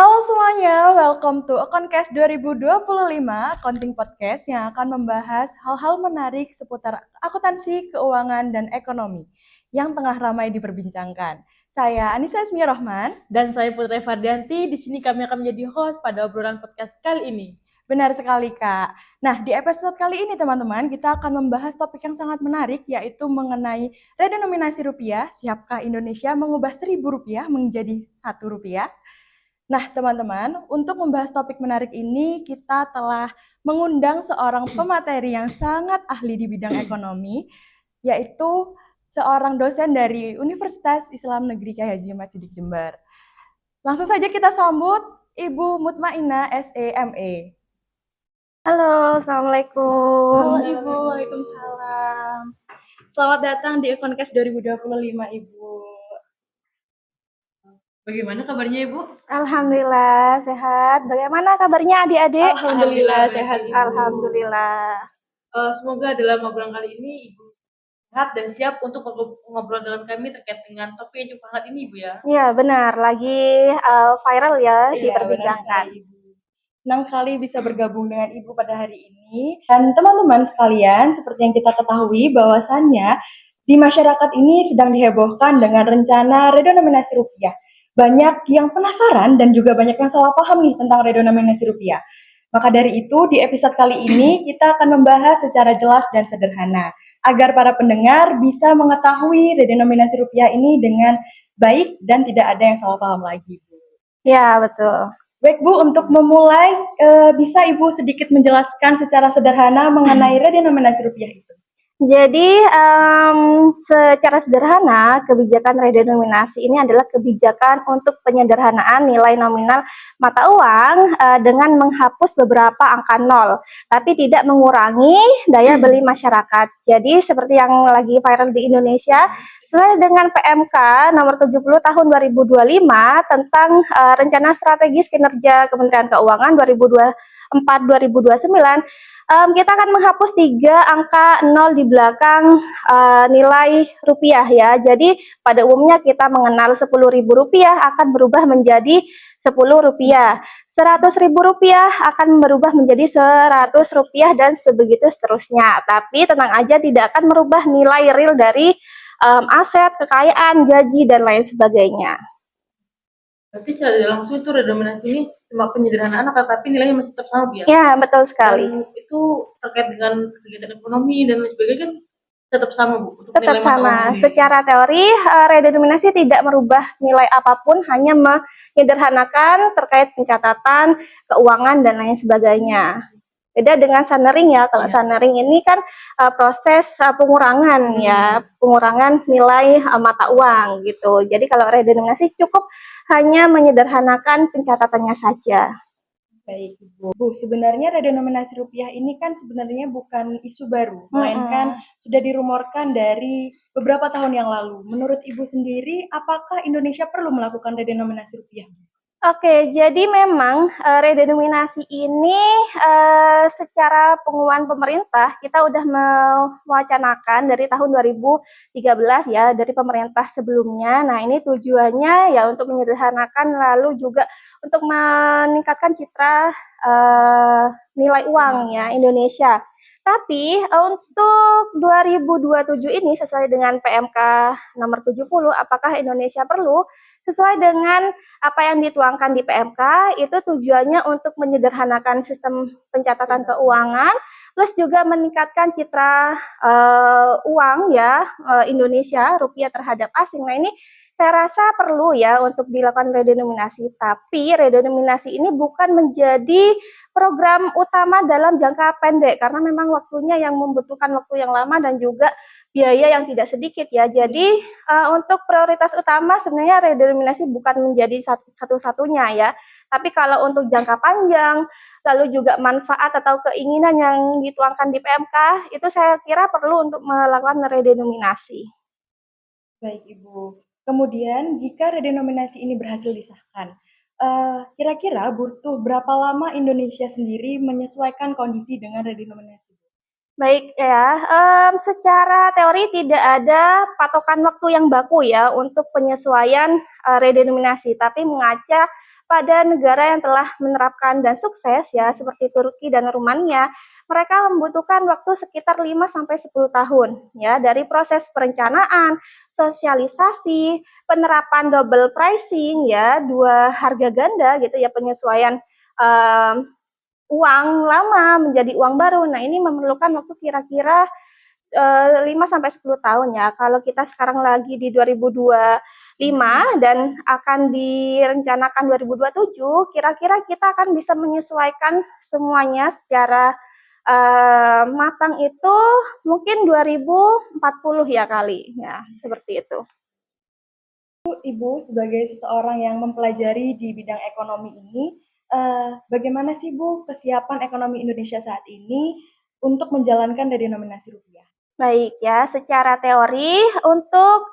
Halo semuanya, welcome to Akoncast 2025, Accounting Podcast yang akan membahas hal-hal menarik seputar akuntansi, keuangan, dan ekonomi yang tengah ramai diperbincangkan. Saya Anissa Ismia Rohman. Dan saya Putri Fardianti, di sini kami akan menjadi host pada obrolan podcast kali ini. Benar sekali, Kak. Nah, di episode kali ini, teman-teman, kita akan membahas topik yang sangat menarik, yaitu mengenai redenominasi rupiah. Siapkah Indonesia mengubah Rp1.000 menjadi Rp1? Nah, teman-teman, untuk membahas topik menarik ini, kita telah mengundang seorang pemateri yang sangat ahli di bidang ekonomi, yaitu seorang dosen dari Universitas Islam Negeri Kyai Haji Ahmad Siddiq Jember. Langsung saja kita sambut Ibu Mutmainah SEME. Halo, Assalamualaikum. Halo Ibu, Waalaikumsalam. Selamat datang di Akoncast 2025, Ibu. Bagaimana kabarnya Ibu? Alhamdulillah sehat. Bagaimana kabarnya adik-adik? Alhamdulillah sehat, Ibu. Alhamdulillah. Semoga dalam obrolan kali ini Ibu sehat dan siap untuk ngobrol dengan kami terkait dengan topik yang cukup hangat ini Ibu ya. Iya benar, lagi viral ya diperbincangkan. Senang sekali bisa bergabung dengan Ibu pada hari ini. Dan teman-teman sekalian, seperti yang kita ketahui bahwasannya di masyarakat ini sedang dihebohkan dengan rencana redenominasi rupiah. Banyak yang penasaran dan juga banyak yang salah paham nih tentang redenominasi rupiah. Maka dari itu, di episode kali ini kita akan membahas secara jelas dan sederhana agar para pendengar bisa mengetahui redenominasi rupiah ini dengan baik dan tidak ada yang salah paham lagi. Ya, betul. Baik Bu, untuk memulai, bisa Ibu sedikit menjelaskan secara sederhana mengenai redenominasi rupiah itu? Jadi secara sederhana kebijakan redenominasi ini adalah kebijakan untuk penyederhanaan nilai nominal mata uang dengan menghapus beberapa angka nol, tapi tidak mengurangi daya beli masyarakat. Jadi seperti yang lagi viral di Indonesia, sesuai dengan PMK nomor 70 tahun 2025 tentang rencana strategis kinerja Kementerian Keuangan 2024-2029, kita akan menghapus 3 angka 0 di belakang nilai rupiah ya. Jadi pada umumnya kita mengenal Rp10.000 akan berubah menjadi Rp10. Rp100.000 akan berubah menjadi Rp100 dan sebegitu seterusnya. Tapi tenang aja, tidak akan merubah nilai real dari aset, kekayaan, gaji, dan lain sebagainya. Tapi secara langsung itu redenominasi ini cuma penyederhanaan, tapi nilainya masih tetap sama ya? Ya, betul sekali. Dan itu terkait dengan kegiatan ekonomi dan lain sebagainya kan tetap sama Bu? Untuk tetap nilai sama. Secara teori, redenominasi tidak merubah nilai apapun, hanya menyederhanakan terkait pencatatan, keuangan, dan lain sebagainya. Beda dengan sunering ya, kalau sunering ini kan proses pengurangan ya, pengurangan nilai mata uang gitu. Jadi kalau redenominasi cukup hanya menyederhanakan pencatatannya saja. Baik Ibu. Bu, sebenarnya redenominasi rupiah ini kan sebenarnya bukan isu baru, melainkan sudah dirumorkan dari beberapa tahun yang lalu. Menurut Ibu sendiri, apakah Indonesia perlu melakukan redenominasi rupiah? Oke, jadi memang redenominasi ini secara pengumuman pemerintah kita udah mewacanakan dari tahun 2013 ya, dari pemerintah sebelumnya. Nah, ini tujuannya ya untuk menyederhanakan, lalu juga untuk meningkatkan citra nilai uang ya Indonesia. Tapi untuk 2027 ini sesuai dengan PMK nomor 70, apakah Indonesia perlu? Sesuai dengan apa yang dituangkan di PMK, itu tujuannya untuk menyederhanakan sistem pencatatan keuangan, plus juga meningkatkan citra uang ya Indonesia, rupiah terhadap asing. Nah, ini saya rasa perlu ya untuk dilakukan redenominasi, tapi redenominasi ini bukan menjadi program utama dalam jangka pendek, karena memang waktunya yang membutuhkan waktu yang lama dan juga biaya yang tidak sedikit ya. Jadi untuk prioritas utama sebenarnya redenominasi bukan menjadi satu-satunya ya. Tapi kalau untuk jangka panjang, lalu juga manfaat atau keinginan yang dituangkan di PMK, itu saya kira perlu untuk melakukan redenominasi. Baik Ibu. Kemudian jika redenominasi ini berhasil disahkan, kira-kira butuh berapa lama Indonesia sendiri menyesuaikan kondisi dengan redenominasi? Baik ya, secara teori tidak ada patokan waktu yang baku ya untuk penyesuaian redenominasi, tapi mengaca pada negara yang telah menerapkan dan sukses ya seperti Turki dan Rumania, mereka membutuhkan waktu sekitar 5 sampai 10 tahun ya dari proses perencanaan, sosialisasi, penerapan double pricing ya, dua harga ganda gitu ya, penyesuaian uang lama menjadi uang baru. Nah, ini memerlukan waktu kira-kira 5 sampai 10 tahun ya. Kalau kita sekarang lagi di 2025 dan akan direncanakan 2027, kira-kira kita akan bisa menyesuaikan semuanya secara matang itu mungkin 2040 ya kali. Ya, seperti itu. Ibu sebagai seseorang yang mempelajari di bidang ekonomi ini, bagaimana sih Bu kesiapan ekonomi Indonesia saat ini untuk menjalankan redenominasi rupiah? Baik ya, secara teori untuk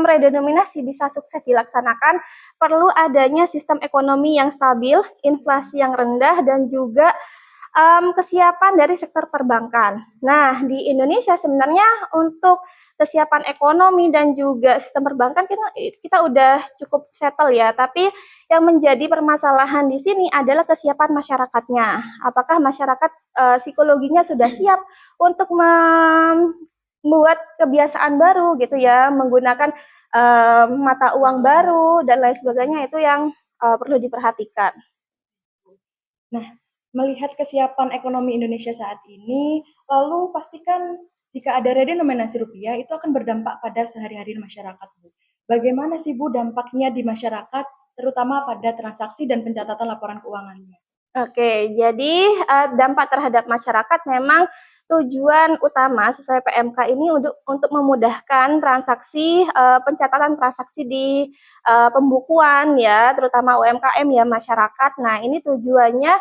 redenominasi bisa sukses dilaksanakan perlu adanya sistem ekonomi yang stabil, inflasi yang rendah, dan juga kesiapan dari sektor perbankan. Nah, di Indonesia sebenarnya untuk kesiapan ekonomi dan juga sistem perbankan kita udah cukup settle ya, tapi yang menjadi permasalahan di sini adalah kesiapan masyarakatnya. Apakah masyarakat psikologinya sudah siap untuk membuat kebiasaan baru gitu ya, menggunakan mata uang baru dan lain sebagainya, itu yang perlu diperhatikan. Nah, melihat kesiapan ekonomi Indonesia saat ini, lalu pastikan jika ada redenominasi rupiah itu akan berdampak pada sehari-hari masyarakat, Bu. Bagaimana sih Bu dampaknya di masyarakat, terutama pada transaksi dan pencatatan laporan keuangannya? Oke, jadi dampak terhadap masyarakat memang tujuan utama sesuai PMK ini untuk memudahkan transaksi, pencatatan transaksi di pembukuan ya, terutama UMKM ya, masyarakat. Nah, ini tujuannya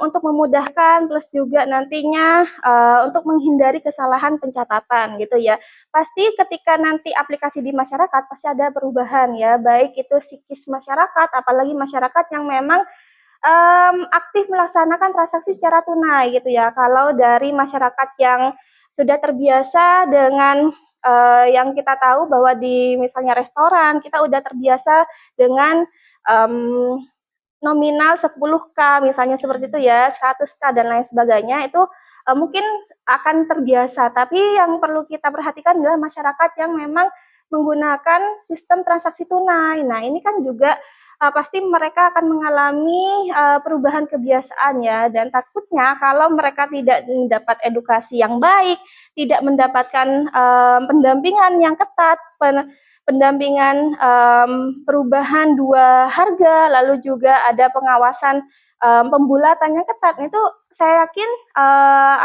untuk memudahkan plus juga nantinya untuk menghindari kesalahan pencatatan gitu ya. Pasti ketika nanti aplikasi di masyarakat pasti ada perubahan ya, baik itu psikis masyarakat, apalagi masyarakat yang memang aktif melaksanakan transaksi secara tunai gitu ya. Kalau dari masyarakat yang sudah terbiasa dengan yang kita tahu bahwa di misalnya restoran kita udah terbiasa dengan nominal 10K misalnya seperti itu ya, 100K dan lain sebagainya, itu mungkin akan terbiasa. Tapi yang perlu kita perhatikan adalah masyarakat yang memang menggunakan sistem transaksi tunai. Nah, ini kan juga pasti mereka akan mengalami perubahan kebiasaan ya, dan takutnya kalau mereka tidak mendapat edukasi yang baik, tidak mendapatkan pendampingan yang ketat, pendampingan perubahan dua harga, lalu juga ada pengawasan pembulatan yang ketat, itu saya yakin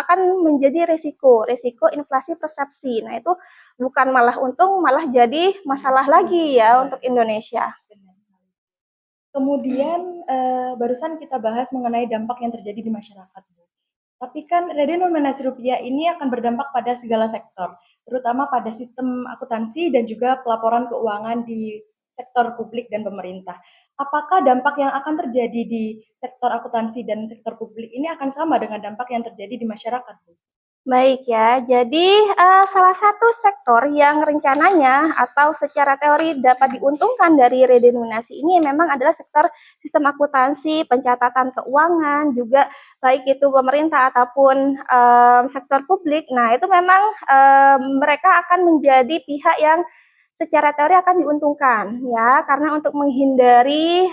akan menjadi risiko inflasi persepsi. Nah, itu bukan malah untung, malah jadi masalah lagi ya untuk Indonesia. Kemudian barusan kita bahas mengenai dampak yang terjadi di masyarakat, Bu. Tapi kan redenominasi rupiah ini akan berdampak pada segala sektor, terutama pada sistem akuntansi dan juga pelaporan keuangan di sektor publik dan pemerintah. Apakah dampak yang akan terjadi di sektor akuntansi dan sektor publik ini akan sama dengan dampak yang terjadi di masyarakat, Bu? Baik ya, jadi salah satu sektor yang rencananya atau secara teori dapat diuntungkan dari redenominasi ini memang adalah sektor sistem akuntansi, pencatatan keuangan, juga baik itu pemerintah ataupun sektor publik. Nah, itu memang mereka akan menjadi pihak yang secara teori akan diuntungkan ya, karena untuk menghindari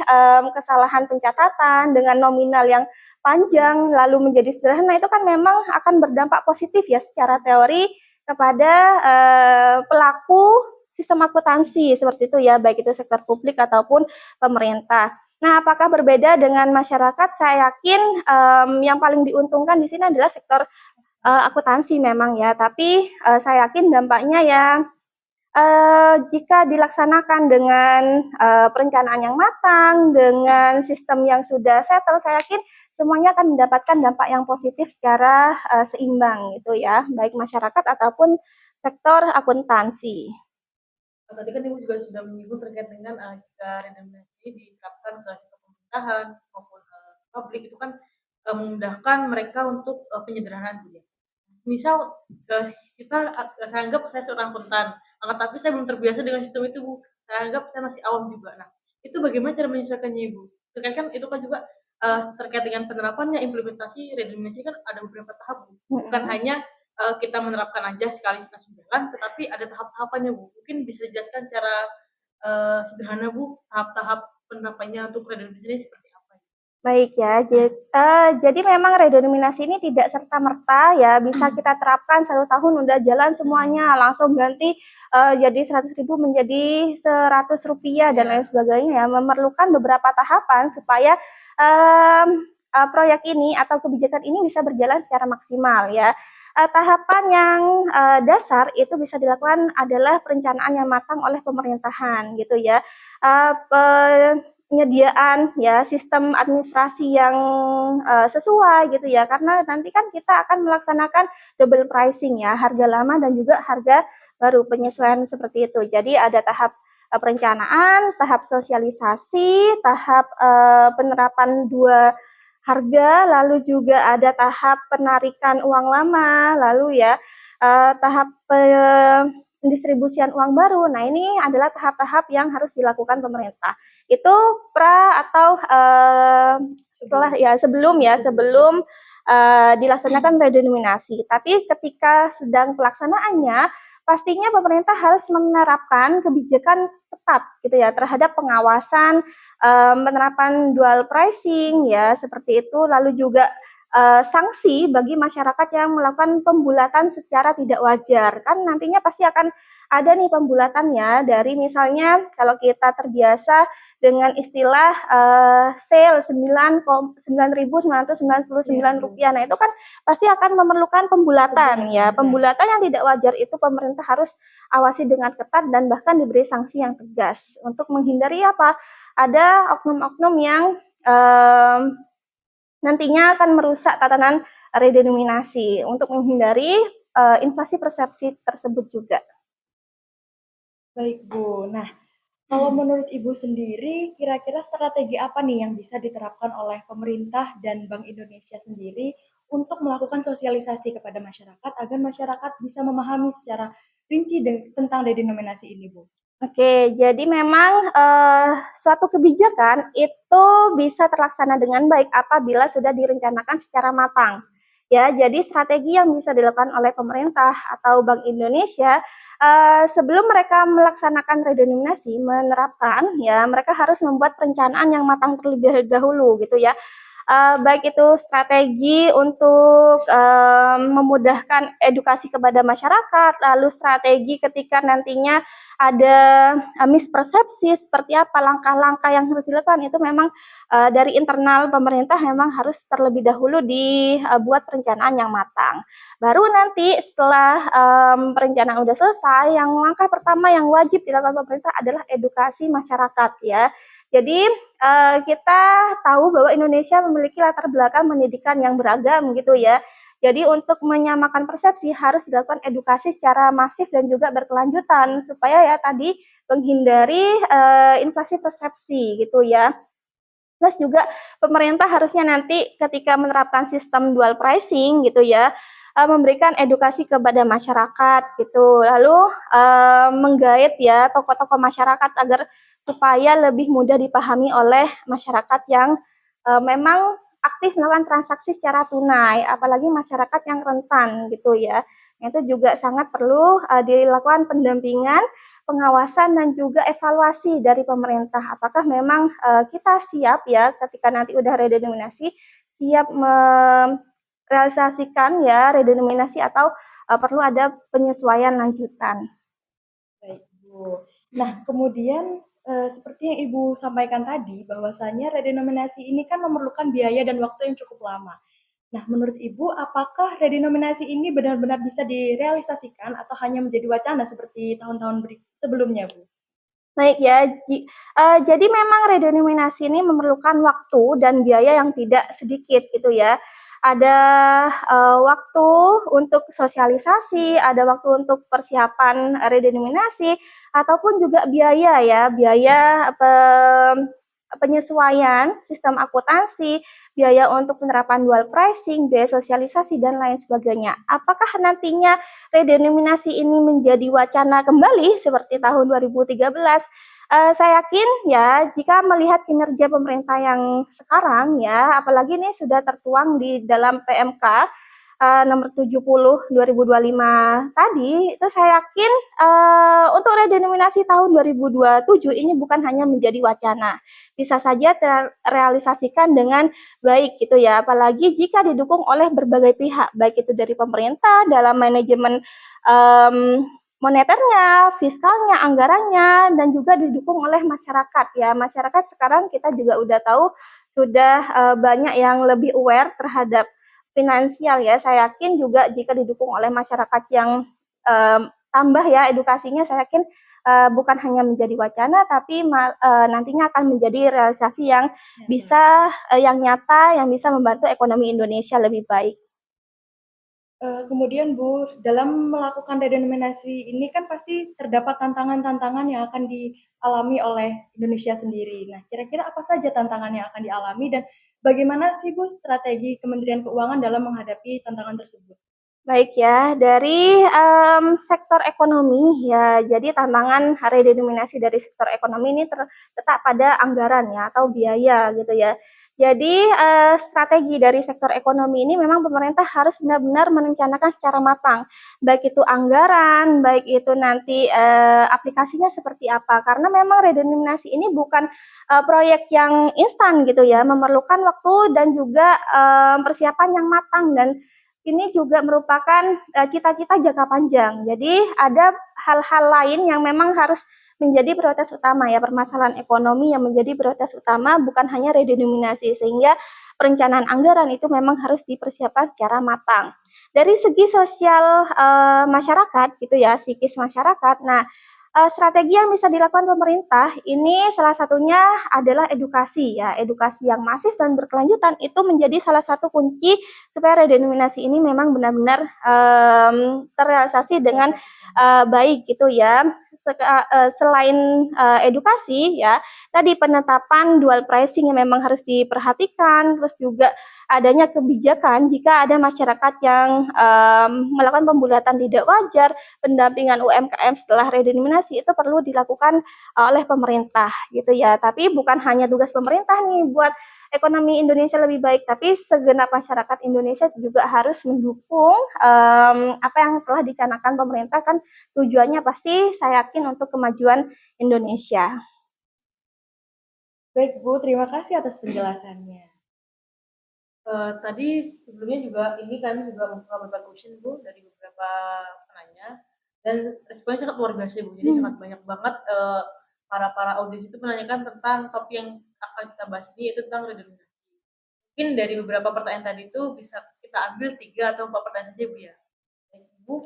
kesalahan pencatatan dengan nominal yang panjang lalu menjadi sederhana, itu kan memang akan berdampak positif ya secara teori kepada pelaku sistem akuntansi seperti itu ya, baik itu sektor publik ataupun pemerintah. Nah, apakah berbeda dengan masyarakat? Saya yakin yang paling diuntungkan di sini adalah sektor akuntansi memang ya, tapi saya yakin dampaknya ya jika dilaksanakan dengan perencanaan yang matang, dengan sistem yang sudah settle, saya yakin semuanya akan mendapatkan dampak yang positif secara seimbang gitu ya, baik masyarakat ataupun sektor akuntansi. Tadi kan Ibu juga sudah menyinggung terkait dengan jika redenominasi diterapkan ke sektor pemerintahan maupun publik, itu kan memudahkan mereka untuk penyederhanaan gitu ya. Misal saya anggap saya seorang akuntan, tapi saya belum terbiasa dengan sistem itu, Bu. Saya anggap saya masih awam juga. Nah, itu bagaimana cara menyesuaikannya Ibu? Terkait kan itu kan juga terkait dengan penerapannya, implementasi redenominasi kan ada beberapa tahap Bu. Bukan hanya kita menerapkan aja sekali langsung jalan, tetapi ada tahap-tahapannya Bu. Mungkin bisa dijelaskan secara sederhana Bu, tahap-tahap penerapannya untuk redenominasi seperti apa? Baik ya, jadi memang redenominasi ini tidak serta-merta ya bisa kita terapkan 1 tahun udah jalan semuanya langsung ganti jadi 100.000 menjadi 100 rupiah dan lain sebagainya ya, memerlukan beberapa tahapan supaya proyek ini atau kebijakan ini bisa berjalan secara maksimal ya. Tahapan yang dasar itu bisa dilakukan adalah perencanaan yang matang oleh pemerintahan gitu ya. Penyediaan ya sistem administrasi yang sesuai gitu ya, karena nanti kan kita akan melaksanakan double pricing ya, harga lama dan juga harga baru, penyesuaian seperti itu. Jadi ada tahap perencanaan, tahap sosialisasi, tahap penerapan dua harga, lalu juga ada tahap penarikan uang lama, lalu ya tahap pendistribusian uang baru. Nah, ini adalah tahap-tahap yang harus dilakukan pemerintah. Itu atau sebelum dilaksanakan redenominasi. Tapi ketika sedang pelaksanaannya, pastinya pemerintah harus menerapkan kebijakan ketat gitu ya terhadap pengawasan penerapan dual pricing ya seperti itu, lalu juga sanksi bagi masyarakat yang melakukan pembulatan secara tidak wajar. Kan nantinya pasti akan ada nih pembulatannya dari misalnya kalau kita terbiasa dengan istilah sale 9.999 rupiah. Nah, itu kan pasti akan memerlukan pembulatan ya. Pembulatan yang tidak wajar itu pemerintah harus awasi dengan ketat dan bahkan diberi sanksi yang tegas untuk menghindari apa? Ada oknum-oknum yang nantinya akan merusak tatanan redenominasi untuk menghindari inflasi persepsi tersebut juga. Baik Bu, nah kalau menurut Ibu sendiri, kira-kira strategi apa nih yang bisa diterapkan oleh pemerintah dan Bank Indonesia sendiri untuk melakukan sosialisasi kepada masyarakat agar masyarakat bisa memahami secara rinci tentang redenominasi ini, Bu? Oke, jadi memang suatu kebijakan itu bisa terlaksana dengan baik apabila sudah direncanakan secara matang. Ya, jadi strategi yang bisa dilakukan oleh pemerintah atau Bank Indonesia sebelum mereka melaksanakan redenominasi, menerapkan ya, mereka harus membuat perencanaan yang matang terlebih dahulu gitu ya. Baik itu strategi untuk memudahkan edukasi kepada masyarakat, lalu strategi ketika nantinya ada mispersepsi seperti apa langkah-langkah yang harus dilakukan, itu memang dari internal pemerintah memang harus terlebih dahulu dibuat perencanaan yang matang. Baru nanti setelah perencanaan udah selesai, yang langkah pertama yang wajib dilakukan pemerintah adalah edukasi masyarakat ya. Jadi kita tahu bahwa Indonesia memiliki latar belakang pendidikan yang beragam gitu ya. Jadi untuk menyamakan persepsi harus dilakukan edukasi secara masif dan juga berkelanjutan supaya ya tadi menghindari inflasi persepsi gitu ya. Plus juga pemerintah harusnya nanti ketika menerapkan sistem dual pricing gitu ya, memberikan edukasi kepada masyarakat gitu, lalu menggait ya tokoh-tokoh masyarakat agar supaya lebih mudah dipahami oleh masyarakat yang memang aktif melakukan transaksi secara tunai, apalagi masyarakat yang rentan gitu ya. Itu juga sangat perlu dilakukan pendampingan, pengawasan dan juga evaluasi dari pemerintah. Apakah memang kita siap ya ketika nanti udah redenominasi, siap merealisasikan ya redenominasi atau perlu ada penyesuaian lanjutan. Baik, Bu. Nah, kemudian seperti yang Ibu sampaikan tadi, bahwasanya redenominasi ini kan memerlukan biaya dan waktu yang cukup lama. Nah, menurut Ibu, apakah redenominasi ini benar-benar bisa direalisasikan atau hanya menjadi wacana seperti tahun-tahun sebelumnya, Bu? Baik ya, jadi memang redenominasi ini memerlukan waktu dan biaya yang tidak sedikit gitu ya. Ada waktu untuk sosialisasi, ada waktu untuk persiapan redenominasi, ataupun juga biaya ya, biaya penyesuaian sistem akuntansi, biaya untuk penerapan dual pricing, biaya sosialisasi, dan lain sebagainya. Apakah nantinya redenominasi ini menjadi wacana kembali seperti tahun 2013? Saya yakin ya jika melihat kinerja pemerintah yang sekarang ya, apalagi ini sudah tertuang di dalam PMK nomor 70 2025 tadi, itu saya yakin untuk redenominasi tahun 2027 ini bukan hanya menjadi wacana, bisa saja terrealisasikan dengan baik gitu ya, apalagi jika didukung oleh berbagai pihak, baik itu dari pemerintah dalam manajemen moneternya, fiskalnya, anggarannya, dan juga didukung oleh masyarakat ya. Masyarakat sekarang kita juga udah tahu sudah banyak yang lebih aware terhadap finansial ya. Saya yakin juga jika didukung oleh masyarakat yang tambah ya edukasinya, saya yakin bukan hanya menjadi wacana, tapi nantinya akan menjadi realisasi yang bisa yang nyata, yang bisa membantu ekonomi Indonesia lebih baik. Kemudian Bu, dalam melakukan redenominasi ini kan pasti terdapat tantangan-tantangan yang akan dialami oleh Indonesia sendiri. Nah, kira-kira apa saja tantangan yang akan dialami dan bagaimana sih Bu strategi Kementerian Keuangan dalam menghadapi tantangan tersebut? Baik ya, dari sektor ekonomi ya, jadi tantangan redenominasi dari sektor ekonomi ini terletak pada anggaran ya atau biaya gitu ya. Jadi strategi dari sektor ekonomi ini memang pemerintah harus benar-benar merencanakan secara matang, baik itu anggaran, baik itu nanti aplikasinya seperti apa. Karena memang redenominasi ini bukan proyek yang instan gitu ya, memerlukan waktu dan juga persiapan yang matang, dan ini juga merupakan cita-cita jangka panjang. Jadi ada hal-hal lain yang memang harus menjadi prioritas utama ya, permasalahan ekonomi yang menjadi prioritas utama, bukan hanya redenominasi, sehingga perencanaan anggaran itu memang harus dipersiapkan secara matang. Dari segi sosial masyarakat gitu ya, psikis masyarakat. Nah, strategi yang bisa dilakukan pemerintah ini salah satunya adalah edukasi ya, edukasi yang masif dan berkelanjutan itu menjadi salah satu kunci supaya redenominasi ini memang benar-benar terrealisasi dengan baik gitu ya. Selain edukasi ya, tadi penetapan dual pricing yang memang harus diperhatikan, terus juga adanya kebijakan jika ada masyarakat yang melakukan pembulatan tidak wajar, pendampingan UMKM setelah redenominasi itu perlu dilakukan oleh pemerintah gitu ya. Tapi bukan hanya tugas pemerintah nih buat ekonomi Indonesia lebih baik, tapi segenap masyarakat Indonesia juga harus mendukung apa yang telah dicanangkan pemerintah, kan tujuannya pasti saya yakin untuk kemajuan Indonesia. Baik Bu, terima kasih atas penjelasannya. Tadi sebelumnya juga ini kami juga membuka beberapa question Bu dari beberapa penanya, dan responnya sangat luar biasa Bu. Jadi sangat banyak banget para audiens itu menanyakan tentang topik yang akan kita bahas ini, yaitu tentang redenominasi. Mungkin dari beberapa pertanyaan tadi itu bisa kita ambil 3 atau 4 pertanyaan saja Bu ya. Baik Bu,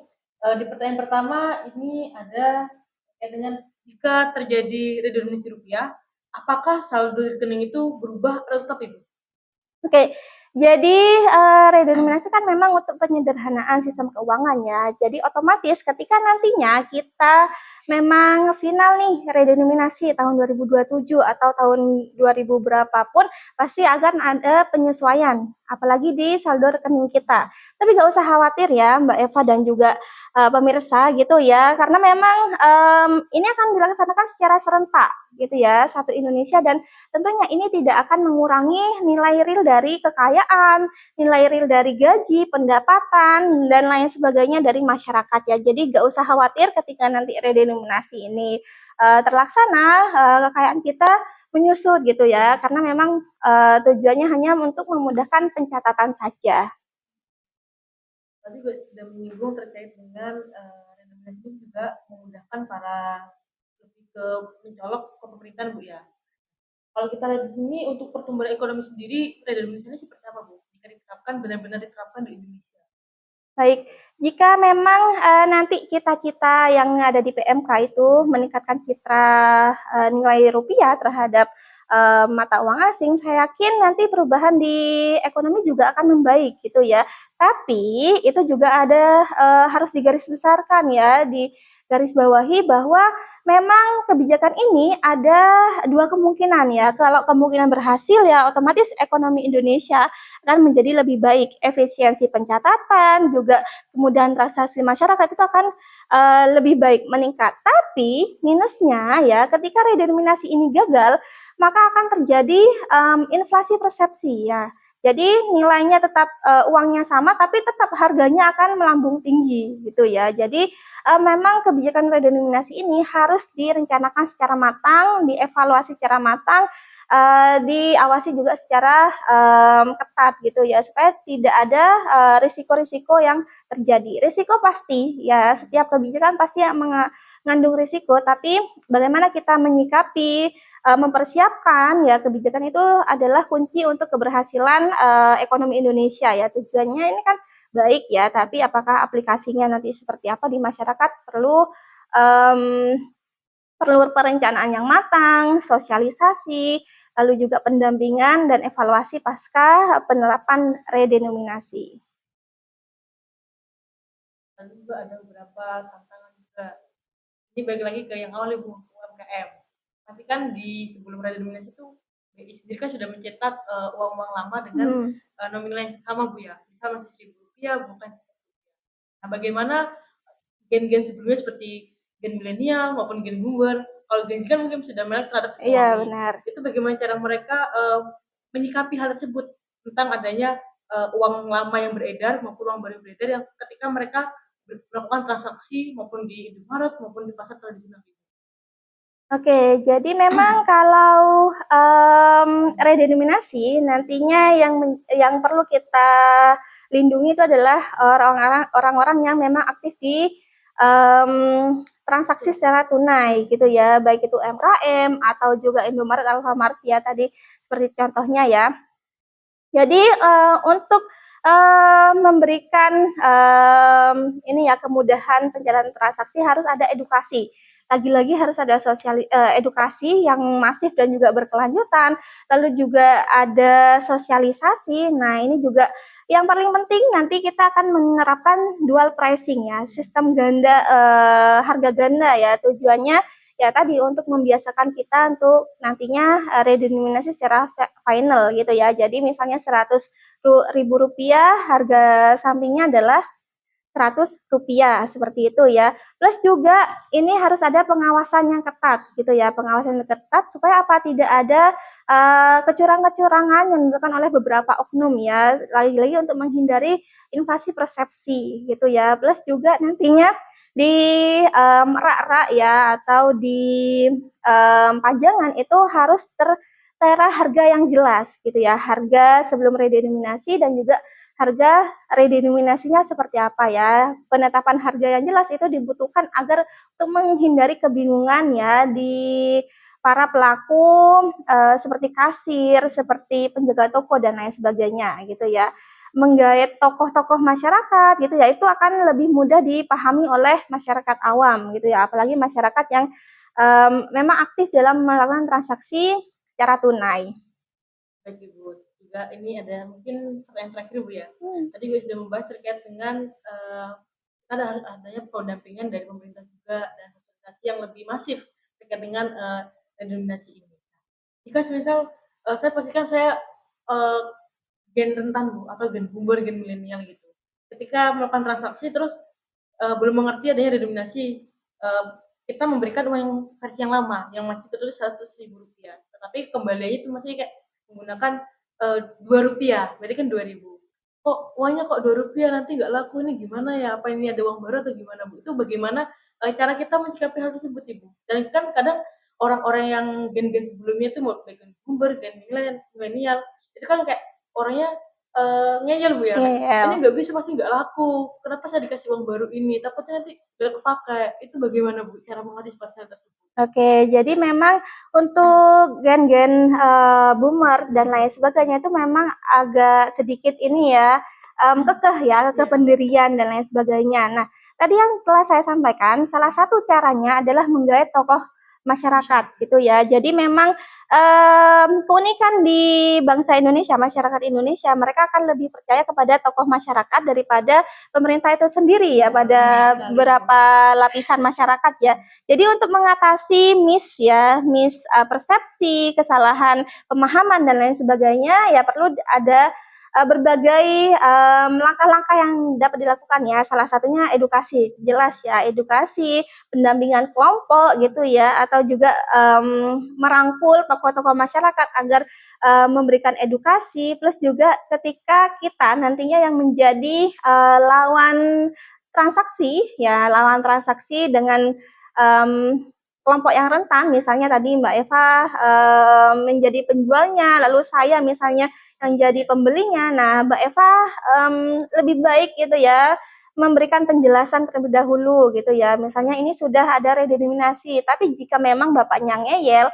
di pertanyaan pertama ini ada terkait dengan jika terjadi redenominasi rupiah, apakah saldo rekening itu berubah atau tetap Ibu? Oke, jadi redenominasi kan memang untuk penyederhanaan sistem keuangan ya. Jadi otomatis ketika nantinya kita memang final nih redenominasi tahun 2027 atau tahun 2000 berapapun, pasti akan ada penyesuaian, apalagi di saldo rekening kita. Tapi nggak usah khawatir ya Mbak Eva dan juga pemirsa gitu ya, karena memang ini akan dilaksanakan secara serentak gitu ya, satu Indonesia, dan tentunya ini tidak akan mengurangi nilai real dari kekayaan, nilai real dari gaji, pendapatan, dan lain sebagainya dari masyarakat ya. Jadi nggak usah khawatir ketika nanti redenominasi ini terlaksana, kekayaan kita menyusut gitu ya, karena memang tujuannya hanya untuk memudahkan pencatatan saja. Tadi juga sudah menyinggung terkait dengan redenominasi juga memudahkan para lebih ke mencolok ke pemerintahan Bu ya. Kalau kita lihat di sini untuk pertumbuhan ekonomi sendiri, redenominasi seperti apa Bu? Jika diterapkan benar-benar diterapkan di Indonesia. Baik, jika memang nanti cita-cita yang ada di PMK itu meningkatkan citra nilai rupiah terhadap mata uang asing, saya yakin nanti perubahan di ekonomi juga akan membaik gitu ya. Tapi itu juga ada harus digarisbesarkan ya, digarisbawahi bahwa memang kebijakan ini ada dua kemungkinan ya. Kalau kemungkinan berhasil ya otomatis ekonomi Indonesia akan menjadi lebih baik, efisiensi pencatatan juga kemudahan transaksi masyarakat itu akan lebih baik meningkat. Tapi minusnya ya ketika redenominasi ini gagal, maka akan terjadi inflasi persepsi ya. Jadi nilainya tetap uangnya sama, tapi tetap harganya akan melambung tinggi gitu ya. Jadi memang kebijakan redenominasi ini harus direncanakan secara matang, dievaluasi secara matang, diawasi juga secara ketat gitu ya, supaya tidak ada risiko-risiko yang terjadi. Risiko pasti ya, setiap kebijakan pasti mengandung risiko, tapi bagaimana kita menyikapi, mempersiapkan ya kebijakan itu adalah kunci untuk keberhasilan ekonomi Indonesia ya. Tujuannya ini kan baik ya, tapi apakah aplikasinya nanti seperti apa di masyarakat um, perlu perencanaan yang matang, sosialisasi, lalu juga pendampingan dan evaluasi pasca penerapan redenominasi. Lalu juga ada beberapa tantangan juga. Ini balik lagi ke yang awal Ibu, UMKM. Tapi kan di sebelum redenominasi itu BI sendiri kan sudah mencetak uang-uang lama dengan nominal yang sama Bu ya, misal masih Rp1.000 bukan. Nah, bagaimana gen-gen sebelumnya seperti gen milenial maupun gen boomer, kalau gen Z kan mungkin sudah melek terhadap teknologi. Iya benar. Itu bagaimana cara mereka menyikapi hal tersebut tentang adanya uang lama yang beredar maupun uang baru beredar yang ketika mereka melakukan transaksi maupun di Indomaret maupun di pasar tradisional. Oke, jadi memang kalau redenominasi nantinya yang perlu kita lindungi itu adalah orang-orang yang memang aktif di transaksi secara tunai gitu ya, baik itu UMKM atau juga Indomaret, Alfamart ya tadi seperti contohnya ya. Jadi untuk memberikan ini ya kemudahan pencatatan transaksi harus ada edukasi. Lagi-lagi harus ada edukasi yang masif dan juga berkelanjutan, lalu juga ada sosialisasi. Nah, ini juga yang paling penting nanti kita akan menerapkan dual pricing ya, sistem ganda harga ganda ya. Tujuannya ya tadi untuk membiasakan kita untuk nantinya redenominasi secara final gitu ya. Jadi misalnya 100 ribu rupiah, harga sampingnya adalah 100 rupiah seperti itu ya. Plus juga ini harus ada pengawasan yang ketat gitu ya, pengawasan yang ketat supaya apa tidak ada kecurangan-kecurangan yang dilakukan oleh beberapa oknum ya. Lagi-lagi untuk menghindari invasi persepsi gitu ya. Plus juga nantinya di rak-rak ya atau di pajangan itu harus tertera harga yang jelas gitu ya, harga sebelum redenominasi dan juga harga redenominasinya seperti apa ya. Penetapan harga yang jelas itu dibutuhkan agar untuk menghindari kebingungan ya di para pelaku seperti kasir, seperti penjaga toko dan lain sebagainya gitu ya. Menggait tokoh-tokoh masyarakat gitu ya, itu akan lebih mudah dipahami oleh masyarakat awam gitu ya, apalagi masyarakat yang memang aktif dalam melakukan transaksi secara tunai. Baik Ibu, juga ini ada mungkin pertanyaan terakhir Bu ya. Tadi gue sudah membahas terkait dengan ada adanya pendampingan dari pemerintah juga dan sosialisasi yang lebih masif terkait dengan redenominasi ini. Jika misal saya pastikan saya gen rentan Bu atau gen boomer, gen milenial gitu. Ketika melakukan transaksi terus belum mengerti adanya redenominasi, kita memberikan uang yang versi yang lama yang masih tertulis Rp100.000, tetapi kembaliannya itu masih kayak menggunakan Rp2, berarti kan 2.000. Kok uangnya kok Rp2 nanti nggak laku, ini gimana ya? Apa ini ada uang baru atau gimana Bu? Itu bagaimana cara kita menyikapi hal tersebut Ibu? Dan kan kadang orang-orang yang gen-gen sebelumnya itu mau gen boomer, gen milenial, itu kan kayak orangnya ngeyel Bu ya. Ini nggak bisa, pasti nggak laku. Kenapa saya dikasih uang baru ini? Takutnya nanti nggak kepakai. Itu bagaimana Bu cara mengantisipasi hal tersebut? Oke, jadi memang untuk gen-gen boomer dan lain sebagainya itu memang agak sedikit ini ya, kekeh ya, kekeh pendirian dan lain sebagainya. Nah, tadi yang telah saya sampaikan, salah satu caranya adalah menggait tokoh masyarakat gitu ya. Jadi memang keunikan di bangsa Indonesia, masyarakat Indonesia, mereka akan lebih percaya kepada tokoh masyarakat daripada pemerintah itu sendiri ya, pada beberapa lapisan masyarakat ya. Jadi untuk mengatasi persepsi, kesalahan pemahaman dan lain sebagainya ya perlu ada berbagai langkah-langkah yang dapat dilakukan ya. Salah satunya edukasi, jelas ya, edukasi, pendampingan kelompok gitu ya, atau juga merangkul tokoh-tokoh masyarakat agar memberikan edukasi, plus juga ketika kita nantinya yang menjadi lawan transaksi ya, lawan transaksi dengan kelompok yang rentan, misalnya tadi Mbak Eva menjadi penjualnya, lalu saya misalnya yang jadi pembelinya. Nah, Mbak Eva lebih baik gitu ya memberikan penjelasan terlebih dahulu gitu ya. Misalnya ini sudah ada redenominasi, tapi jika memang Bapaknya ngeyel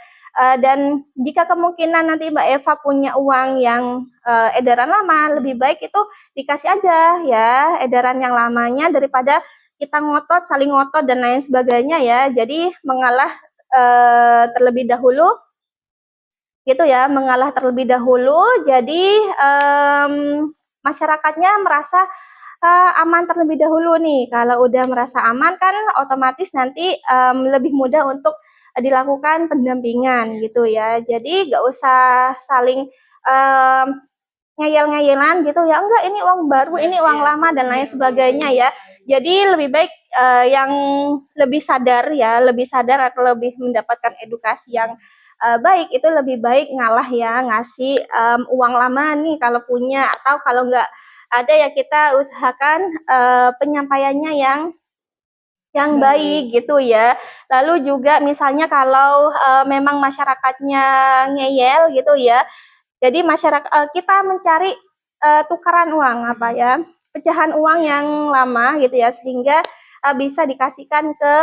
dan jika kemungkinan nanti Mbak Eva punya uang yang edaran lama, lebih baik itu dikasih aja ya edaran yang lamanya daripada kita ngotot, saling ngotot dan lain sebagainya ya. Jadi mengalah terlebih dahulu gitu ya, mengalah terlebih dahulu. Jadi masyarakatnya merasa aman terlebih dahulu nih. Kalau udah merasa aman kan otomatis nanti lebih mudah untuk dilakukan pendampingan gitu ya. Jadi nggak usah saling ngeyel-ngeyelan gitu ya, enggak ini uang baru, ini uang lama dan lain sebagainya ya. Jadi lebih baik yang lebih sadar ya, lebih sadar atau lebih mendapatkan edukasi yang baik itu lebih baik ngalah ya, ngasih uang lama nih kalau punya, atau kalau enggak ada ya kita usahakan penyampaiannya yang baik gitu ya. Lalu juga misalnya kalau memang masyarakatnya ngeyel gitu ya, jadi masyarakat kita mencari tukaran uang apa ya, pecahan uang yang lama gitu ya, sehingga bisa dikasihkan ke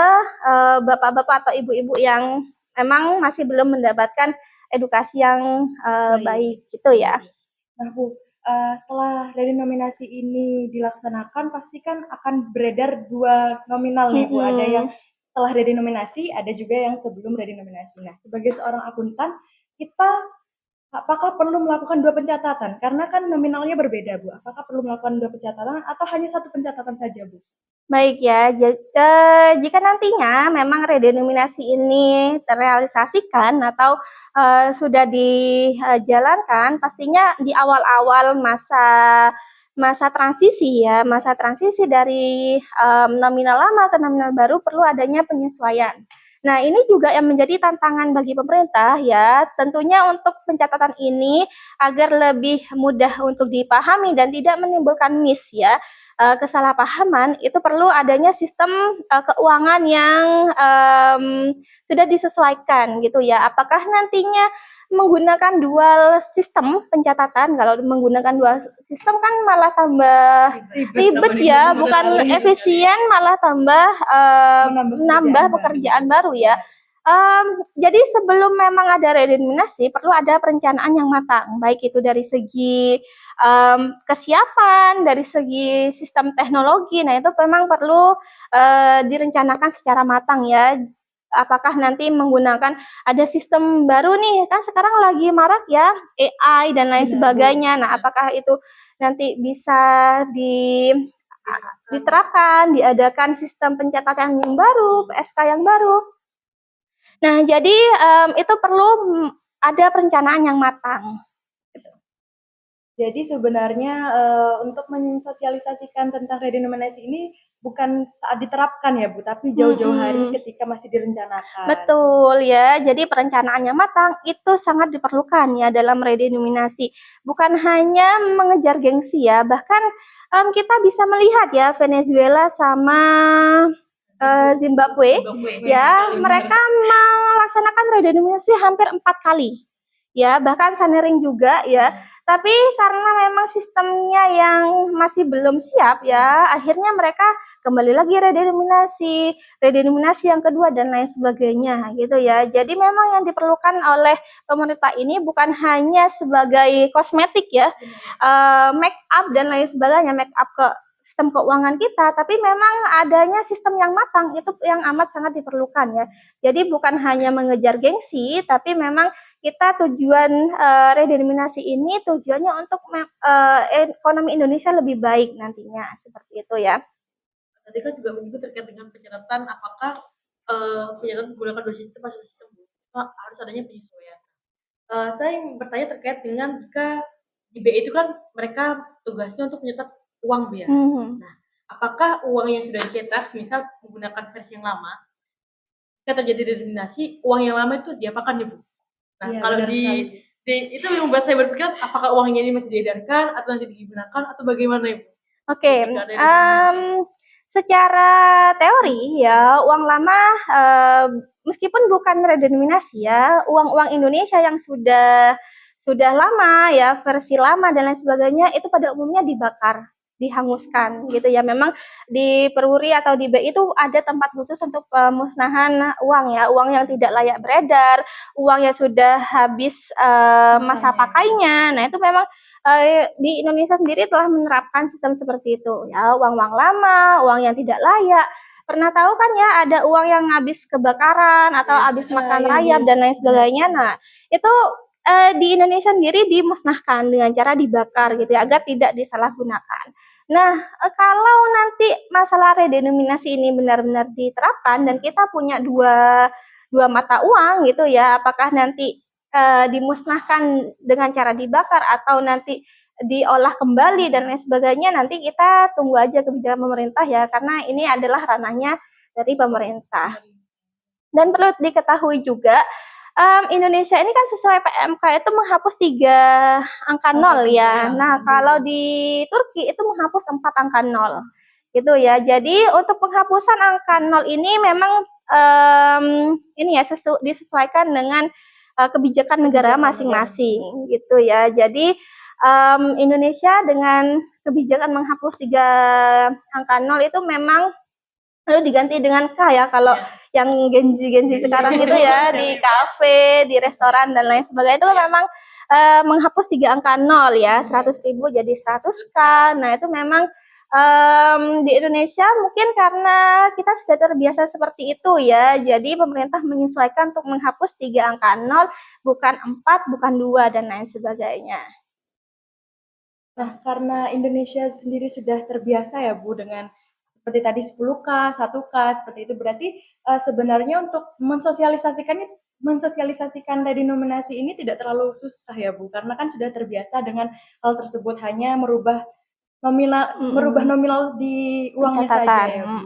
bapak-bapak atau ibu-ibu yang memang masih belum mendapatkan edukasi yang baik gitu ya. Nah, Bu, setelah redenominasi ini dilaksanakan, pasti kan akan beredar dua nominal nih, Bu. Ada yang setelah redenominasi, ada juga yang sebelum redenominasi. Nah, sebagai seorang akuntan, kita apakah perlu melakukan dua pencatatan? Karena kan nominalnya berbeda, Bu. Apakah perlu melakukan dua pencatatan atau hanya satu pencatatan saja, Bu? Baik ya, jika nantinya memang redenominasi ini terrealisasikan atau sudah dijalankan, pastinya di awal-awal masa transisi ya, masa transisi dari nominal lama ke nominal baru perlu adanya penyesuaian. Nah, ini juga yang menjadi tantangan bagi pemerintah ya, tentunya untuk pencatatan ini agar lebih mudah untuk dipahami dan tidak menimbulkan miss ya, kesalahpahaman, itu perlu adanya sistem keuangan yang sudah disesuaikan gitu ya. Apakah nantinya menggunakan dual sistem pencatatan? Kalau menggunakan dual sistem kan malah tambah ribet ya, bukan efisien, malah tambah menambah pekerjaan baru ya. Jadi sebelum memang ada redenominasi perlu ada perencanaan yang matang, baik itu dari segi kesiapan, dari segi sistem teknologi. Nah, itu memang perlu direncanakan secara matang ya. Apakah nanti menggunakan ada sistem baru nih, kan sekarang lagi marak ya AI dan lain sebagainya. Nah, apakah itu nanti bisa diterapkan, diadakan sistem pencatatan yang baru, PSK yang baru. Nah, jadi itu perlu ada perencanaan yang matang. Jadi sebenarnya untuk mensosialisasikan tentang redenominasi ini bukan saat diterapkan ya, Bu, tapi jauh-jauh hari ketika masih direncanakan. Betul ya, jadi perencanaan yang matang itu sangat diperlukan ya dalam redenominasi. Bukan hanya mengejar gengsi ya, bahkan kita bisa melihat ya Venezuela sama Zimbabwe ya, mereka melaksanakan redenominasi hampir 4 kali ya, bahkan Sanering juga ya. Tapi karena memang sistemnya yang masih belum siap ya, akhirnya mereka kembali lagi redenominasi yang kedua dan lain sebagainya gitu ya. Jadi memang yang diperlukan oleh pemerintah ini bukan hanya sebagai kosmetik ya, make up dan lain sebagainya, make up ke sistem keuangan kita, tapi memang adanya sistem yang matang itu yang amat sangat diperlukan ya. Jadi bukan hanya mengejar gengsi, tapi memang kita tujuan redenominasi ini tujuannya untuk ekonomi Indonesia lebih baik nantinya, seperti itu ya. Tadi kan juga menyebut terkait dengan pencatatan, apakah pencatatan menggunakan dua sistem atau sistem harus adanya penyesuaian. Saya ingin bertanya terkait dengan jika di BI itu kan mereka tugasnya untuk menyetak uang, Bu, ya. Mhm. Nah, apakah uang yang sudah dicetak, misal menggunakan versi yang lama, ketika terjadi redenominasi, uang yang lama itu diapakan nih, Bu? Nah, Iya, kalau benar sekali. itu yang membuat saya berpikir apakah uangnya ini masih diedarkan atau nanti digunakan atau bagaimana, Ibu? Oke, Ketika ada redenominasi. secara teori ya uang lama meskipun bukan redenominasi ya, uang-uang Indonesia yang sudah lama ya, versi lama dan lain sebagainya itu pada umumnya dibakar, dihanguskan gitu ya. Memang di Peruri atau di BI itu ada tempat khusus untuk pemusnahan uang ya, uang yang tidak layak beredar, uang yang sudah habis masa Masanya. pakainya. Nah, itu memang di Indonesia sendiri telah menerapkan sistem seperti itu ya, uang-uang lama, uang yang tidak layak. Pernah tahu kan ya ada uang yang habis kebakaran atau habis makan Iya, rayap Bu. dan lain sebagainya. Nah, itu di Indonesia sendiri dimusnahkan dengan cara dibakar gitu ya, agar tidak disalahgunakan. Nah, kalau nanti masalah redenominasi ini benar-benar diterapkan dan kita punya dua mata uang gitu ya, apakah nanti dimusnahkan dengan cara dibakar atau nanti diolah kembali dan lain sebagainya, nanti kita tunggu aja kebijakan pemerintah ya, karena ini adalah ranahnya dari pemerintah. Dan perlu diketahui juga, Indonesia ini kan sesuai PMK itu menghapus 3 angka nol ya. Nah, kalau di Turki itu menghapus 4 angka nol. Gitu ya. Jadi untuk penghapusan angka nol ini memang ini ya disesuaikan dengan kebijakan negara masing-masing gitu ya. Jadi Indonesia dengan kebijakan menghapus 3 angka nol itu memang lalu diganti dengan K ya, kalau yang Gen Z sekarang gitu ya, di kafe, di restoran dan lain sebagainya itu memang menghapus 3 angka nol ya, 100.000 jadi 100K. Nah, itu memang di Indonesia mungkin karena kita sudah terbiasa seperti itu ya, jadi pemerintah menyesuaikan untuk menghapus 3 angka nol, bukan 4, bukan 2 dan lain sebagainya. Nah, karena Indonesia sendiri sudah terbiasa ya Bu dengan seperti tadi 10K, 1K, seperti itu berarti sebenarnya untuk mensosialisasikan redenominasi ini tidak terlalu susah ya Bu, karena kan sudah terbiasa dengan hal tersebut, hanya merubah nominal di uangnya saja ya Bu.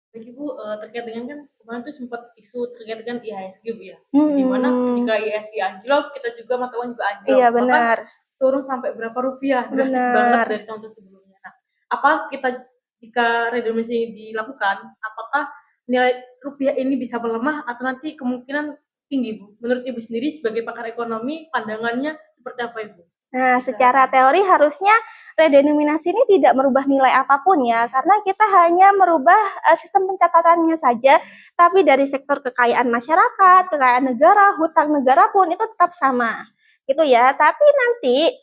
Jadi Bu, terkait dengan kan kemarin tuh sempat isu terkait dengan IHSG, Bu, ya. Di mana ketika IHSG anjlok, kita juga mata uang juga anjlok. Iya, Bahkan benar. turun sampai berapa rupiah, drastis Benar. banget dari tahun sebelumnya. Nah, apa jika redenominasi dilakukan, apakah nilai rupiah ini bisa melemah atau nanti kemungkinan tinggi, Bu? Menurut Ibu sendiri sebagai pakar ekonomi, pandangannya seperti apa, Ibu? Nah, secara teori harusnya redenominasi ini tidak merubah nilai apapun ya, karena kita hanya merubah sistem pencatatannya saja, tapi dari sektor kekayaan masyarakat, kekayaan negara, hutang negara pun itu tetap sama, gitu ya. Tapi nanti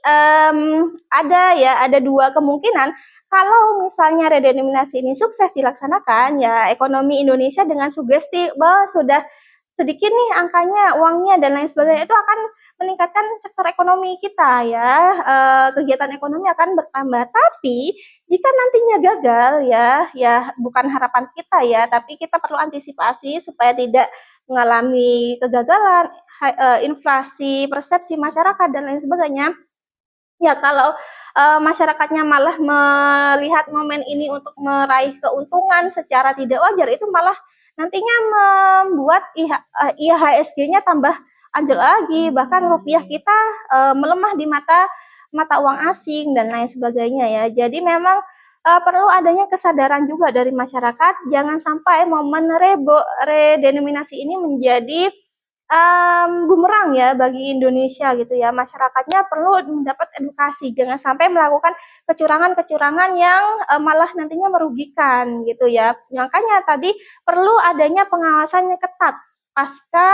ada 2 kemungkinan. Kalau misalnya redenominasi ini sukses dilaksanakan, ya ekonomi Indonesia dengan sugesti bahwa sudah sedikit nih angkanya, uangnya dan lain sebagainya, itu akan meningkatkan sektor ekonomi kita ya, kegiatan ekonomi akan bertambah. Tapi jika nantinya gagal ya bukan harapan kita ya, tapi kita perlu antisipasi supaya tidak mengalami kegagalan, inflasi, persepsi masyarakat dan lain sebagainya. Ya kalau masyarakatnya malah melihat momen ini untuk meraih keuntungan secara tidak wajar, itu malah nantinya membuat IHSG-nya tambah anjlok lagi, bahkan rupiah kita melemah di mata uang asing dan lain sebagainya ya. Jadi memang perlu adanya kesadaran juga dari masyarakat, jangan sampai momen redenominasi ini menjadi bumerang ya bagi Indonesia gitu ya. Masyarakatnya perlu mendapat edukasi, jangan sampai melakukan kecurangan-kecurangan yang malah nantinya merugikan gitu ya. Makanya tadi perlu adanya pengawasan yang ketat pasca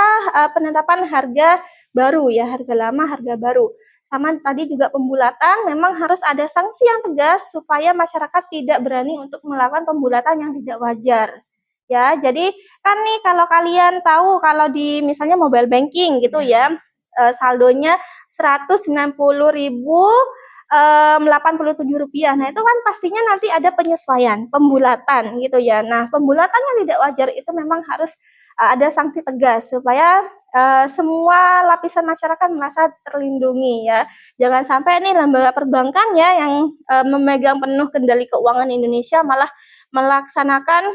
penetapan harga baru ya, harga lama, harga baru. Sama tadi juga pembulatan, memang harus ada sanksi yang tegas supaya masyarakat tidak berani untuk melakukan pembulatan yang tidak wajar. Ya, jadi kan nih kalau kalian tahu kalau di misalnya mobile banking gitu ya, saldonya 190.087 rupiah. Nah, itu kan pastinya nanti ada penyesuaian, pembulatan gitu ya. Nah, pembulatan yang tidak wajar itu memang harus ada sanksi tegas supaya semua lapisan masyarakat merasa terlindungi ya. Jangan sampai nih lembaga perbankan ya yang memegang penuh kendali keuangan Indonesia malah melaksanakan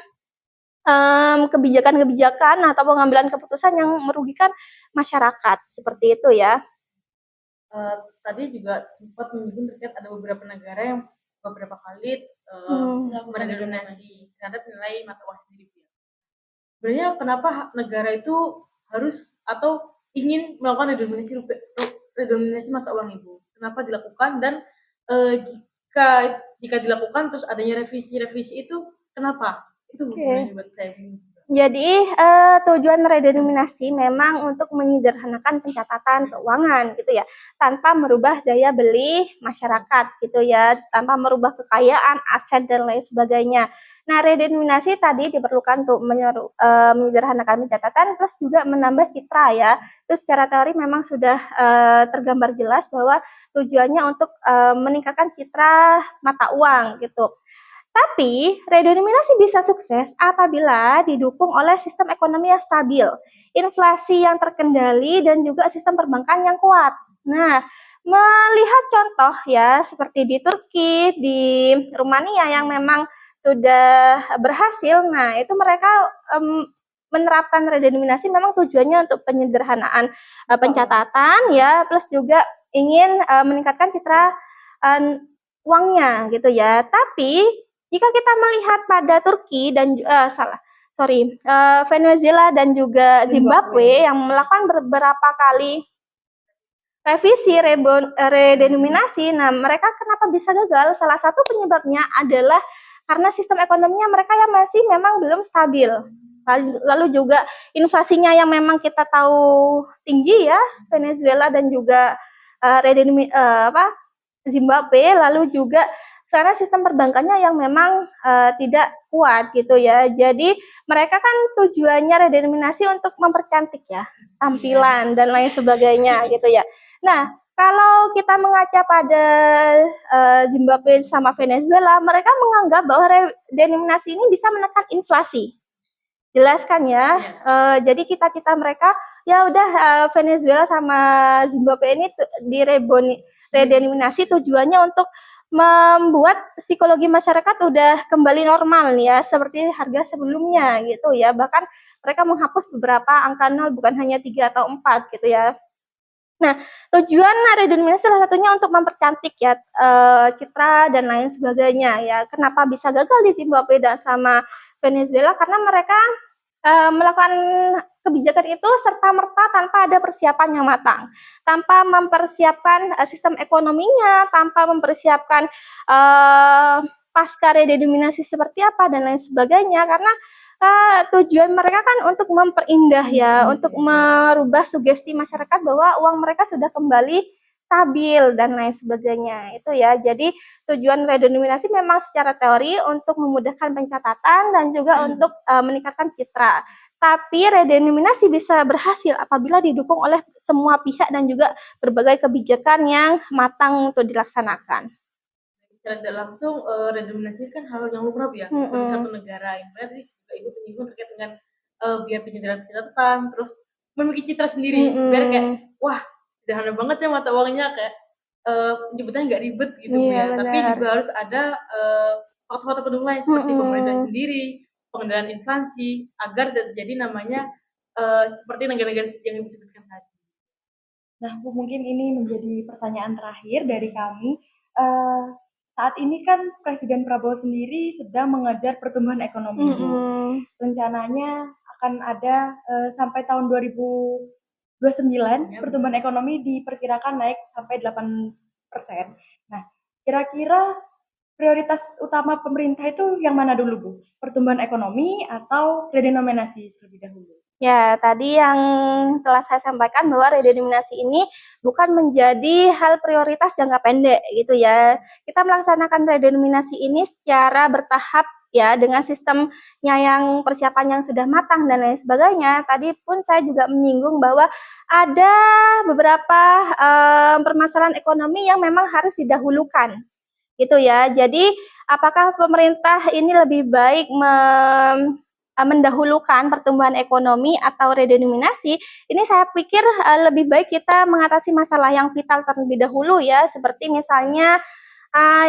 kebijakan-kebijakan atau pengambilan keputusan yang merugikan masyarakat seperti itu ya. Tadi juga sempat menyinggung terkait ada beberapa negara yang beberapa kali meredenominasi terhadap nilai mata uang sendiri. Sebenarnya kenapa negara itu harus atau ingin melakukan redenominasi mata uang itu? Kenapa dilakukan dan jika dilakukan terus adanya revisi itu kenapa? Itu sebenarnya buat saya. Jadi tujuan redenominasi memang untuk menyederhanakan pencatatan keuangan gitu ya, tanpa merubah daya beli masyarakat gitu ya, tanpa merubah kekayaan, aset dan lain sebagainya. Nah, redenominasi tadi diperlukan untuk menyederhanakan pencatatan plus juga menambah citra ya. Itu secara teori memang sudah tergambar jelas bahwa tujuannya untuk meningkatkan citra mata uang gitu. Tapi, redenominasi bisa sukses apabila didukung oleh sistem ekonomi yang stabil, inflasi yang terkendali, dan juga sistem perbankan yang kuat. Nah, melihat contoh ya, seperti di Turki, di Rumania yang memang sudah berhasil, nah itu mereka menerapkan redenominasi memang tujuannya untuk penyederhanaan pencatatan ya, plus juga ingin meningkatkan citra uangnya gitu ya. Tapi jika kita melihat pada Turki dan Venezuela dan juga Zimbabwe yang melakukan beberapa kali revisi redenominasi, nah mereka kenapa bisa gagal? Salah satu penyebabnya adalah karena sistem ekonominya mereka yang masih memang belum stabil. Lalu juga inflasinya yang memang kita tahu tinggi ya, Venezuela dan juga Zimbabwe, lalu juga karena sistem perbankannya yang memang tidak kuat gitu ya. Jadi mereka kan tujuannya redenominasi untuk mempercantik ya tampilan dan lain sebagainya gitu ya. Nah, kalau kita mengaca pada Zimbabwe sama Venezuela, mereka menganggap bahwa redenominasi ini bisa menekan inflasi. Jelas kan ya? Jadi cita-cita mereka ya udah Venezuela sama Zimbabwe ini redenominasi tujuannya untuk membuat psikologi masyarakat udah kembali normal ya seperti harga sebelumnya gitu ya. Bahkan mereka menghapus beberapa angka nol bukan hanya 3 atau 4 gitu ya. Nah, tujuan redenominasi salah satunya untuk mempercantik ya citra dan lain sebagainya ya. Kenapa bisa gagal di Zimbabwe dan sama Venezuela? Karena mereka melakukan kebijakan itu serta-merta tanpa ada persiapan yang matang, tanpa mempersiapkan sistem ekonominya, tanpa mempersiapkan pasca redenominasi seperti apa dan lain sebagainya, karena tujuan mereka kan untuk memperindah ya, untuk merubah sugesti masyarakat bahwa uang mereka sudah kembali stabil dan lain sebagainya itu ya. Jadi tujuan redenominasi memang secara teori untuk memudahkan pencatatan dan juga untuk meningkatkan citra. Tapi redenominasi bisa berhasil apabila didukung oleh semua pihak dan juga berbagai kebijakan yang matang untuk dilaksanakan. Secara tidak langsung redenominasi kan hal yang lumrah ya bagi satu negara. Yang tadi juga ibu menyinggung terkait dengan biar penyederhanaan pencatatan, terus memiliki citra sendiri, biar kayak wah sederhana banget ya mata uangnya, kayak penyebutannya nggak ribet gitu ya. Tapi juga harus ada faktor-faktor pendukung lain seperti pemerintah sendiri, pengendalian inflasi agar terjadi namanya seperti negara-negara yang disebutkan tadi. Nah, Bu, mungkin ini menjadi pertanyaan terakhir dari kami. Saat ini kan Presiden Prabowo sendiri sedang mengejar pertumbuhan ekonomi. Rencananya akan ada sampai tahun 2029 pertumbuhan ekonomi diperkirakan naik sampai 8%. Nah, kira-kira prioritas utama pemerintah itu yang mana dulu, Bu? Pertumbuhan ekonomi atau redenominasi terlebih dahulu? Ya, tadi yang telah saya sampaikan bahwa redenominasi ini bukan menjadi hal prioritas jangka pendek gitu ya. Kita melaksanakan redenominasi ini secara bertahap ya dengan sistemnya yang persiapan yang sudah matang dan lain sebagainya. Tadi pun saya juga menyinggung bahwa ada beberapa permasalahan ekonomi yang memang harus didahulukan gitu ya. Jadi apakah pemerintah ini lebih baik mendahulukan pertumbuhan ekonomi atau redenominasi, ini saya pikir lebih baik kita mengatasi masalah yang vital terlebih dahulu ya, seperti misalnya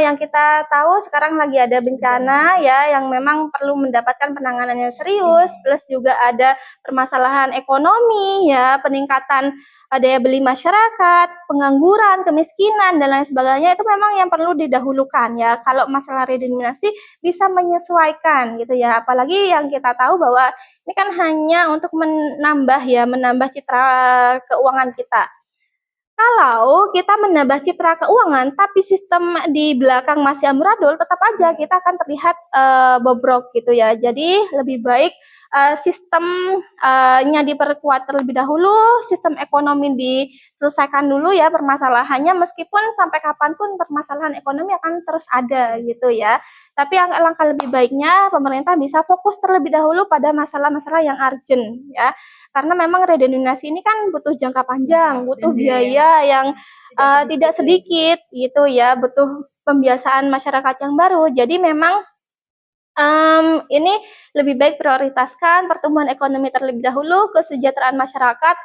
yang kita tahu sekarang lagi ada bencana ya yang memang perlu mendapatkan penanganan yang serius, plus juga ada permasalahan ekonomi ya, peningkatan daya beli masyarakat, pengangguran, kemiskinan dan lain sebagainya, itu memang yang perlu didahulukan ya. Kalau masalah redenominasi bisa menyesuaikan gitu ya, apalagi yang kita tahu bahwa ini kan hanya untuk menambah citra keuangan kita. Kalau kita menambah citra keuangan, tapi sistem di belakang masih amburadul, tetap aja kita akan terlihat bobrok gitu ya. Jadi lebih baik sistemnya diperkuat terlebih dahulu, sistem ekonomi diselesaikan dulu ya permasalahannya, meskipun sampai kapanpun permasalahan ekonomi akan terus ada gitu ya. Tapi langkah lebih baiknya pemerintah bisa fokus terlebih dahulu pada masalah-masalah yang urgent ya. Karena memang redenominasi ini kan butuh jangka panjang, butuh biaya yang tidak sedikit gitu ya, butuh pembiasaan masyarakat yang baru. Jadi memang ini lebih baik prioritaskan pertumbuhan ekonomi terlebih dahulu, kesejahteraan masyarakat.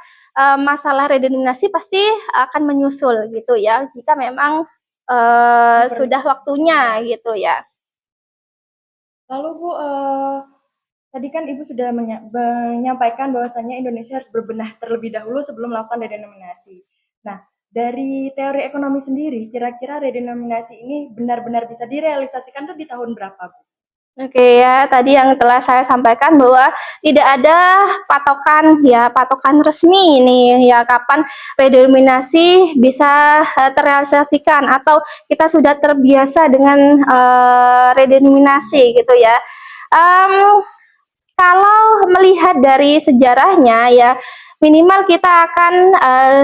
Masalah redenominasi pasti akan menyusul gitu ya, jika memang sudah waktunya gitu ya. Lalu Bu, tadi kan Ibu sudah menyampaikan bahwasannya Indonesia harus berbenah terlebih dahulu sebelum melakukan redenominasi. Nah, dari teori ekonomi sendiri, kira-kira redenominasi ini benar-benar bisa direalisasikan tuh di tahun berapa, Bu? Oke ya, tadi yang telah saya sampaikan bahwa tidak ada patokan resmi ini ya kapan redenominasi bisa terrealisasikan atau kita sudah terbiasa dengan redenominasi gitu ya. Kalau melihat dari sejarahnya ya, minimal kita akan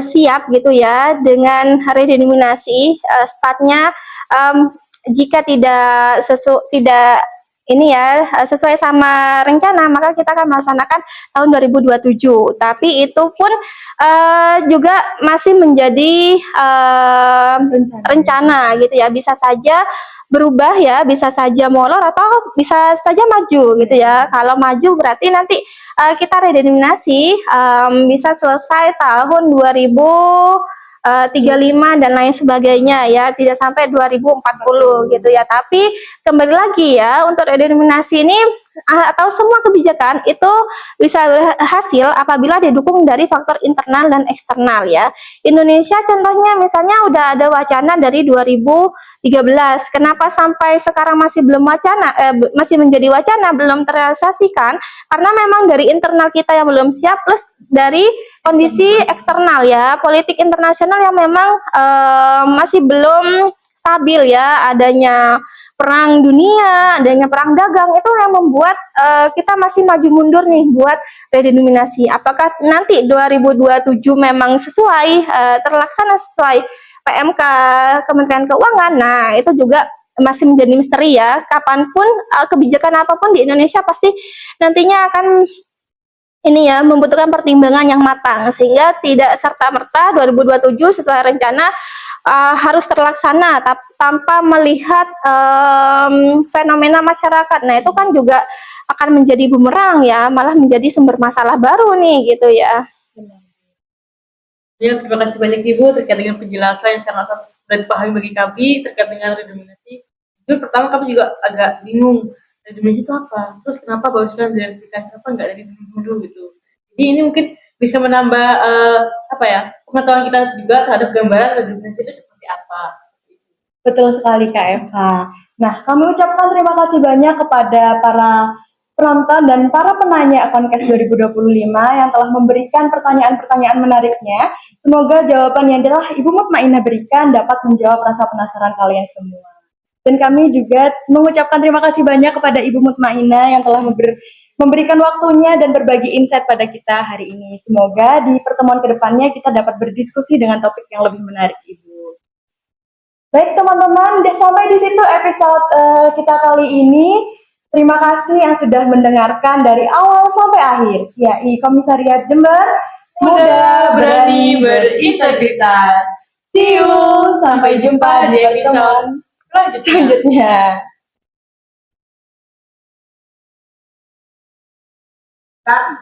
siap gitu ya dengan redenominasi startnya jika tidak sesuai sama rencana, maka kita akan melaksanakan tahun 2027. Tapi itu pun juga masih menjadi rencana gitu ya, bisa saja berubah ya, bisa saja molor atau bisa saja maju gitu ya. Kalau maju berarti nanti kita redenominasi bisa selesai tahun 2035 dan lain sebagainya ya, tidak sampai 2040 gitu ya. Tapi kembali lagi ya, untuk redenominasi ini atau semua kebijakan itu bisa berhasil apabila didukung dari faktor internal dan eksternal ya. Indonesia contohnya misalnya udah ada wacana dari 2013. Kenapa sampai sekarang masih belum masih menjadi wacana, belum terrealisasikan? Karena memang dari internal kita yang belum siap, plus dari kondisi eksternal ya, politik internasional yang memang masih belum stabil ya, adanya perang dunia, adanya perang dagang, itu yang membuat kita masih maju mundur nih buat redenominasi. Apakah nanti 2027 memang sesuai, terlaksana sesuai PMK Kementerian Keuangan? Nah, itu juga masih menjadi misteri ya. Kapanpun kebijakan apapun di Indonesia pasti nantinya akan membutuhkan pertimbangan yang matang, sehingga tidak serta-merta 2027 sesuai rencana harus terlaksana tanpa melihat fenomena masyarakat. Nah, itu kan juga akan menjadi bumerang ya, malah menjadi sumber masalah baru nih gitu ya. Ya, terima kasih banyak Ibu terkait dengan penjelasan yang sangat dipahami bagi kami terkait dengan redenominasi. Itu pertama kami juga agak bingung, redenominasi itu apa? Terus kenapa barusan diidentifikasi, kenapa nggak dari dulu gitu? Jadi ini mungkin bisa menambah pengetahuan kita juga terhadap gambaran redenominasi itu seperti apa. Betul sekali Kak Eva. Nah, kami ucapkan terima kasih banyak kepada para penonton dan para penanya Akonkes 2025 yang telah memberikan pertanyaan-pertanyaan menariknya. Semoga jawaban yang telah Ibu Mutmainah berikan dapat menjawab rasa penasaran kalian semua. Dan kami juga mengucapkan terima kasih banyak kepada Ibu Mutmainah yang telah memberikan waktunya dan berbagi insight pada kita hari ini. Semoga di pertemuan kedepannya kita dapat berdiskusi dengan topik yang lebih menarik, Ibu. Baik teman-teman, sampai di situ episode kita kali ini. Terima kasih yang sudah mendengarkan dari awal sampai akhir. YAI Komisariat Jember, muda, berani, berintegritas. See you, sampai jumpa di episode selanjutnya. Kan